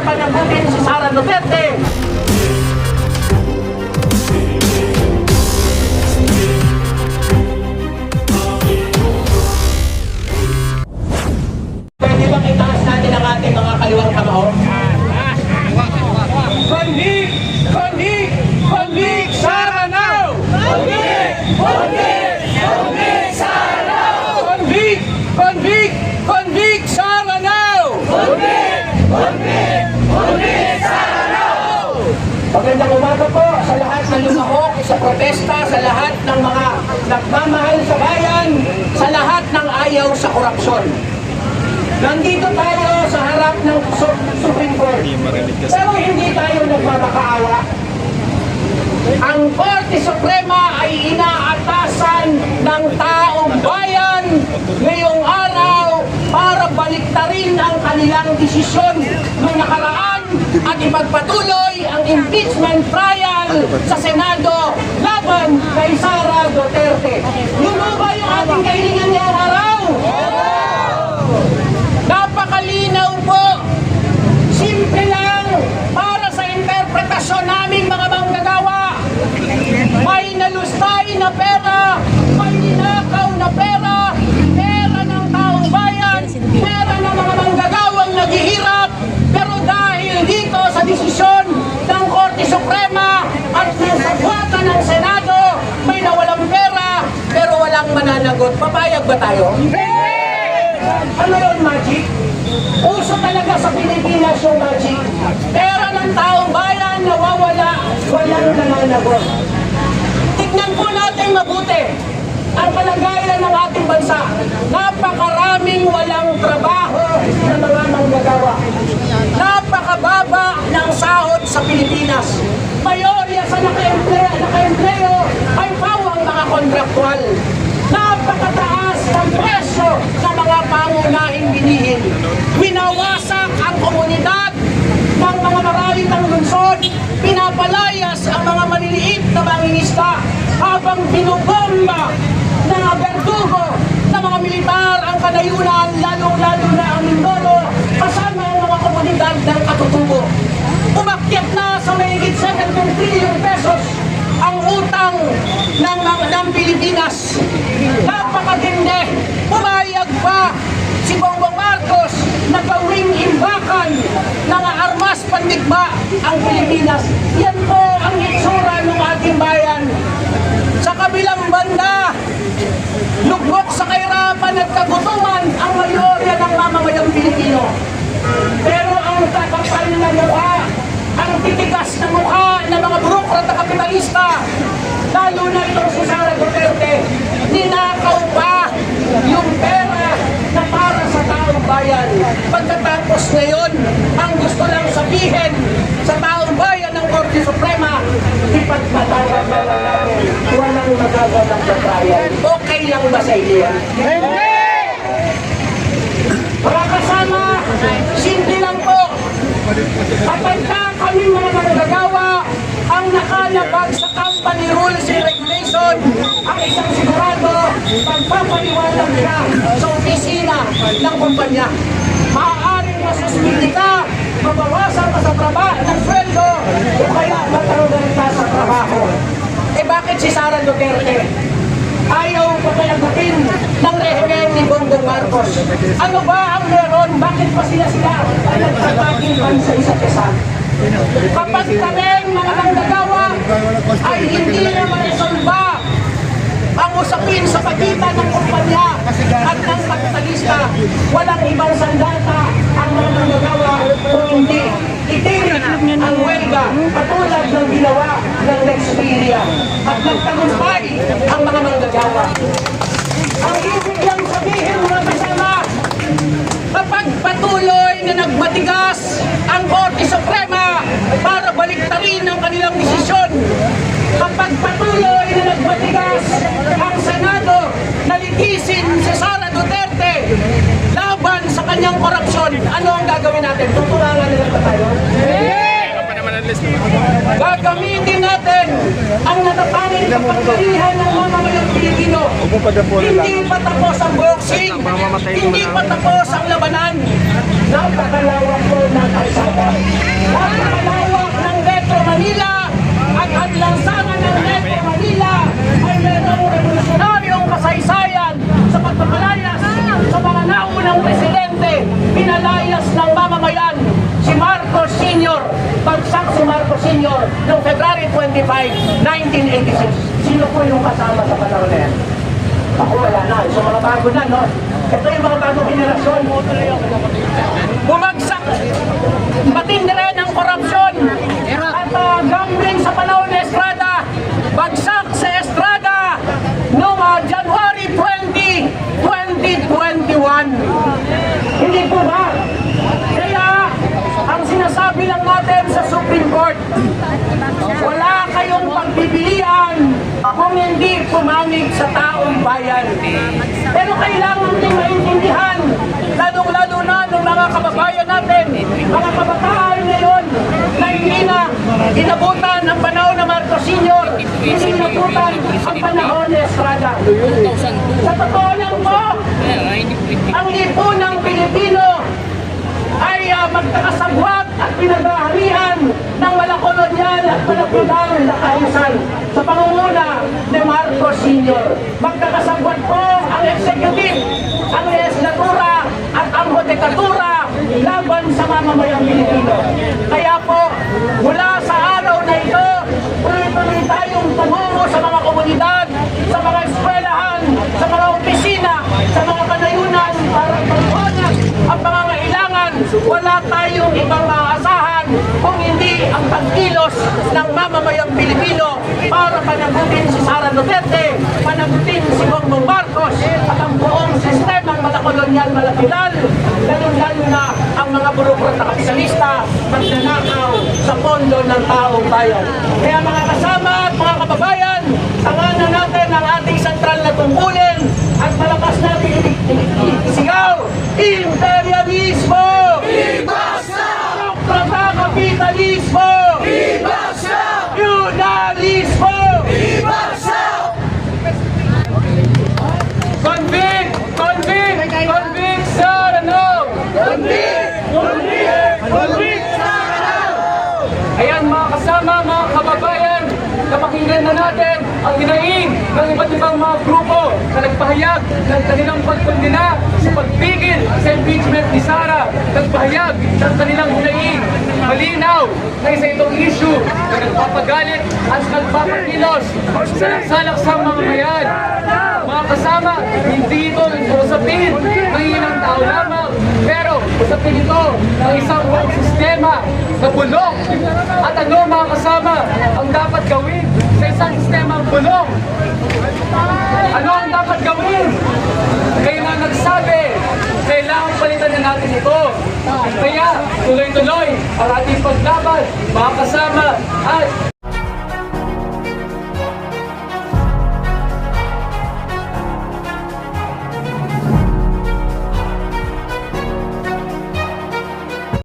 panagutin si Sara Duterte. Pwede bang itaas natin ang ating mga kaliwang kamao? Convict! Convict! Convict! Sara now! Convict! Convict! Convict! Sara now! Convict! Convict! Convict! Sara now! Convict! Convict! Convict! Sara now! Magandang umaga po sa lahat ng lumahok sa protesta, sa lahat ng mga nagmamahal sa bayan, sa lahat ng ayaw sa korupsyon. Nandito tayo sa harap ng Supreme Court. Pero hindi tayo nagmamakaawa. Ang Korte Suprema ay inaatasan ng taong bayan ngayong araw para baliktarin ang kanilang desisyon noong nakaraan at ipagpatuloy ang impeachment trial sa Senado laban kay Sara Duterte. Yun ba yung ating kahilingan ngayong araw? Napakalinaw po, simple lang, para sa interpretasyon naming mga manggagawa. May nalustay na pera, may ninakaw na pera, pera ng taong bayan, pera ng mga manggagawang naghihirap. Pero dahil dito sa desisyon ng Korte Suprema at ng sagwatan ng Senado, may nawalang pera pero walang mananagot. Papayag ba tayo? Ano yun, magic? Uso talaga sa Pilipinas yung magic. Pera ng taong bayan nawawala, walang nananagot. Tignan po natin mabuti ang kalagayan ng ating bansa. Napakaraming walang trabaho na mga manggagawa. Napakababa ng sahod sa Pilipinas. Mayorya sa naka-empleo ay pawang mga kontraktual. Napakataas ng presyo sa mga pangunahing bilihin. Winawasak ang komunidad ng mga maralitang lungsod. Pinapalayas ang mga maliliit na mangingisda habang binubomba ng berdugo ng mga militar ang kanayunan, lalong-lalo na ang Mindoro, kasama ang mga komunidad ng katutubo. Umakyat na sa mahigit 7 trillion pesos ang utang ng Pilipinas. Napakatindi. Pumayag pa si Bongbong Marcos na gawing imbakan ng armas pandigma ang Pilipinas. Yan po ang itsura ng ating bayan. Sa kabilang banda, lugmok sa kahirapan at kagutuman ang mayorya ng mamamayang Pilipino. Pero ang kakapal na mukha, ang titigas na mukha ng mga burokrata kapitalista, lalo na itong si Sara Duterte, ninakaw pa yung pera na para sa taong bayan. Pagkatapos ngayon, ang gusto lang sabihin sa taong bayan ng Korte Suprema, ipagpatawag na natin, walang magaganang batayan. Okay lang ba sa inyo? Hindi! Mga kasama, simple lang po. Kapag kami mga manggagawa ang nakalabag sa company rules and regulation, ang isang sigurado, pagpapaliwanag ka sa opisina ng kumpanya. Maaaring masuspindi ka, mabawasan ka sa trabaho ng sweldo, o kaya matanggal ka sa trabaho. Eh bakit si Sara Duterte ayaw papalagutin ng rehimen ni Bongbong Marcos? Ano ba ang meron? Bakit pa sila ay nagtatagipan sa isa't isa? Kapag kami mga manggagawa ay hindi na maresolba ang usapin sa pagitan ng kumpanya at ng kapitalista, walang ibang sandata ang mga manggagawa kung hindi itigil ang huelga katulad ng ginawa ng Nexperia at nagtagumpay ang mga manggagawa. Ang ibig lang sabihin mga kasama, kapag patuloy na nagmatigas ang Korte Suprema para baliktarin ang kanilang desisyon, kapag patuloy na nagmatigas ang Senado na litisin si Sara Duterte laban sa kanyang korupsyon, ano ang gagawin natin? Tutulangan nila ba tayo? Gagamitin natin ang natatanging kapangyarihan ng mamamayang Pilipino. Hindi pa tapos ang boxing, hindi pa tapos ang labanan. Napakalawak po ng kalsada. Marcos Sr. noong February 25, 1986. Sino po yung kasama sa panahon na yan? Ako wala na. So mga bago na, no? Ito yung mga bagong henerasyon. Bumagsak. Matindi rin ang korupsyon. At gambling sa panahon ni Estrada. Bagsak sa Estrada noong January 20, 2021. Hindi po ba? Kaya ang sinasabi lang natin sa Supreme Court, wala kayong pagbibilian kung hindi pumangig sa taong bayan. Pero kailangan din maintindihan, lalong-lalo na ng mga kababayan natin, mga kabataan ngayon na hindi na inabutan ang panahon ng Marcos Sr., hindi inabutan ang panahon ni Estrada. Sa totoo lang po, ang lipunang Pilipino ay magkakasabwat at pinaghaharian ng malakolonyal at malapudang na kaayusan sa pangunguna ni Marcos Sr. Magkakasabwat po ang executive, ang legislatura at ang hudikatura laban sa mamamayang Pilipino. Kaya po, mula sa araw na ito, tuloy-tuloy tayong tumungo sa mga komunidad, sa mga eskwelahan, sa mga opisina, sa mga panayunan para pagpunag ang pangangailangan. Wala tayong ibang maaasahan kung hindi ang pagkilos ng mamamayang Pilipino para panagutin si Sara Duterte, panagutin si Bongbong Marcos at ang buong sistemang malakolonyal malapilal, lalong-lalo na ang mga burokrat na kapitalista magnanakaw sa pondo ng taong bayan. Kaya mga kasama at mga kababayan, tanganan natin ang ating sentral na tungkulin at malakas natin isigaw, imperialismo! Ibasa! Prata kapitalismo! Ibasa! Feudalismo! Ibasa! Convict! Convict! Convict sa ano? Convict! Convict! Convict sa Ayan mga kasama, mga kababayan, napakinggan na natin ang hinaing ng iba't ibang mga grupo na nagpahayag ng kanilang pagkondena sa pagpigil sa impeachment ni Sara. Nagpahayag ng kanilang hinaing. Malinaw na isa itong issue na nagpapagalit at nagpapakilos sa nagsalaksamang mamamayan. Mga kasama, hindi ito usapin ng ilang tao lamang, pero usapin ito ng isang buong sistema na bulok. At ano mga kasama ang dapat gawin sa isang sistemang bulok? Ano ang dapat gawin? Kayo nga nagsabi, kailangan palitan na natin ito. Kaya tuloy-tuloy ang ating paglaban, mga kasama, at